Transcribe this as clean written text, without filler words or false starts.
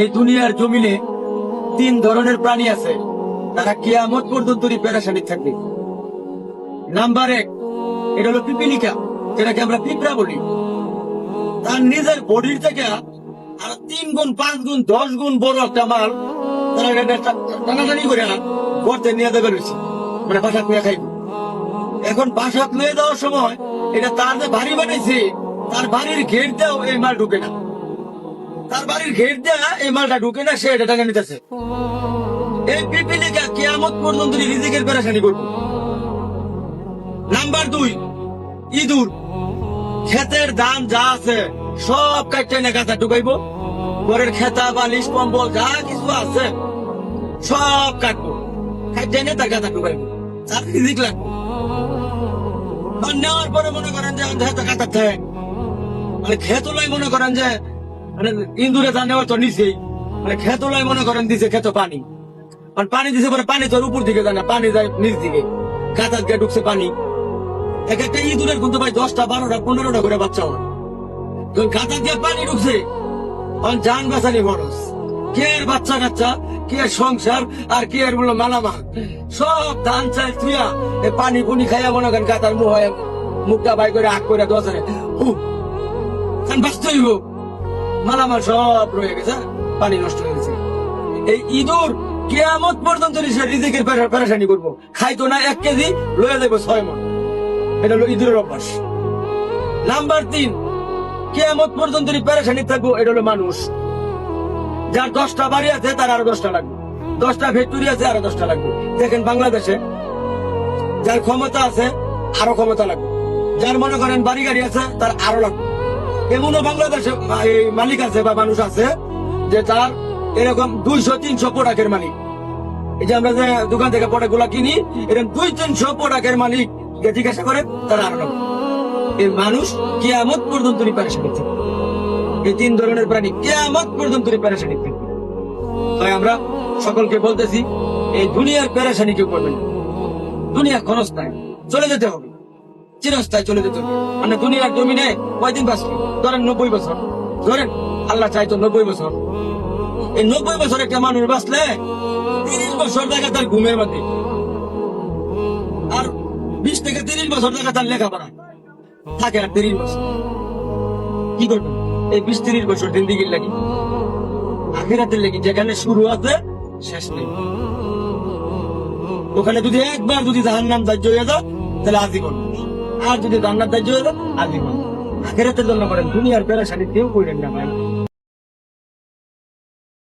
এই দুনিয়ার জমিনে তিন ধরনের প্রাণী আছে, তারা কিয়ামত পর্যন্ত পেরেশানি থাকবে। নাম্বার এক, এটা হলো পিপিলিকা, যেটাকে আমরা পিঁপড়া বলি। তার নিজের বডির থেকে আর 3 গুণ 5 গুণ 10 গুণ বড় একটা মাল তারা টানাটানি করে গর্তে নিয়ে দেবে রয়েছে, মানে বাসা খুঁয়ে খাইব। এখন বাসা খুঁয়ে দেওয়ার সময় এটা তার যে বাড়ি বানাইছে, তার বাড়ির গেট দেও এই মাল ঢুকে না, তার বাড়ির গেট দেওয়া এই মালটা ঢুকে না, সে এটা টাকা নিতেছে। এই পিপিলিকা কিয়ামত পর্যন্ত রিজিকের পেরেশানি করবে। নাম্বার 2, ইঁদুর। ক্ষেতের ধান যা আছে সব কাটতে এনে গাছা ঢুকাইব, ঘরের খেতা বালিশ কম্বল যা কিছু আছে সব কাটবো, কাটতে এনে তার গাছা ঢুকাইব, তার রিজিক লাগবে। নেওয়ার পরে মনে করেন যে গাছা থাকে, মানে খেতলাই মনে করেন যে মানে ইন্দুরে ধান নেওয়ার তো নিচেই, মানে খেতলাই মনে করেন দিছে খেত পানি, মানে পানি দিছে পরে পানি তোর উপর দিকে যায় না, পানি যায় নিচ দিকে, গাছার দিয়ে ঢুকছে পানি। এক একটা ইঁদুরের কিন্তু ভাই 10টা 12টা 15টা করে বাচ্চা হয়। গাছা দিয়ে পানি ঢুকছে, যান বাঁচানি খরচ, কে এর বাচ্চা কাচ্চা, কে এর সংসার, আর কে এর বললো মালামাল সব ধান চাল তুইয়া পানি পুনি খাইয়া মনে করেন গাতার মুখটা বাই করে আগ করে দোয়া বাঁচতে হইব, মালামাল সব রয়ে গেছে, পানি নষ্ট হয়ে গেছে। এই ইঁদুর কিয়ামত পর্যন্ত রিজিকের পেরেশানি করবো, খাইতো না 1 কেজি লয়ে যাবো 6 মণ। এটা হলো ইঁদুরের অভ্যাস। নাম্বার 3, কিয়ামত পর্যন্ত পেরেশানি থাকবো, এটা হলো মানুষ। যার 10টা বাড়ি আছে তার আরো 10টা লাগবে, 10টা ফ্যাক্টরি আছে আরো 10টা লাগবে। দেখেন বাংলাদেশে যার ক্ষমতা আছে আরো ক্ষমতা লাগবে, যার মনে করেন বাড়ি গাড়ি আছে তার আরো লাগবে। এমনও বাংলাদেশে মালিক আছে বা মানুষ আছে যে তার এরকম 200-300 প্রোডাক্টের মালিক। এই যে আমরা যে দোকান থেকে প্রোডাক্ট গুলা কিনি, এরকম 200-300 প্রোডাক্টের মালিক জিজ্ঞাসা করে তারা আরো লাগবে। এই মানুষ কিয়ামত পর্যন্ত পেরেশানি থাকবে। এই 3 ধরনের প্রাণী কিয়ামত পর্যন্ত পেরেশানি থাকবে। তাই আমরা সকলকে বলতেছি, এই দুনিয়ার পেরেশানি কেউ করবেন না। দুনিয়া ক্ষণস্থায়ী, চলে যেতে হবে, চিরস্থায়ী চলে যেতে হবে। মানে দুনিয়ার জমিনে কয়দিন বাঁচবে? ধরেন 90 বছর, ধরেন আল্লাহ চাইতো 90 বছর। এই 90 বছর একটা মানুষ বাঁচলে 30 বছর দেখা তার ঘুমের মধ্যে, আর 20 থেকে 30 বছর দেখা তার লেখাপড়া থাকে। আর 30 বছর কি করবেন? এই 20-30 বছর জিন্দিগির লাগি, আখিরাতের লাগি, যেখানে শুরু আছে শেষ নেই। ওখানে যদি একবার যদি জাহান্নাম দাহ্য হয়ে যাও তাহলে আজীবন, আর যদি জান্নাত দাহ্য হয়ে যাও আজীবন। আখিরাতের জন্য করেন, দুনিয়ার পেরেশানি কেউ করেন না ভাই।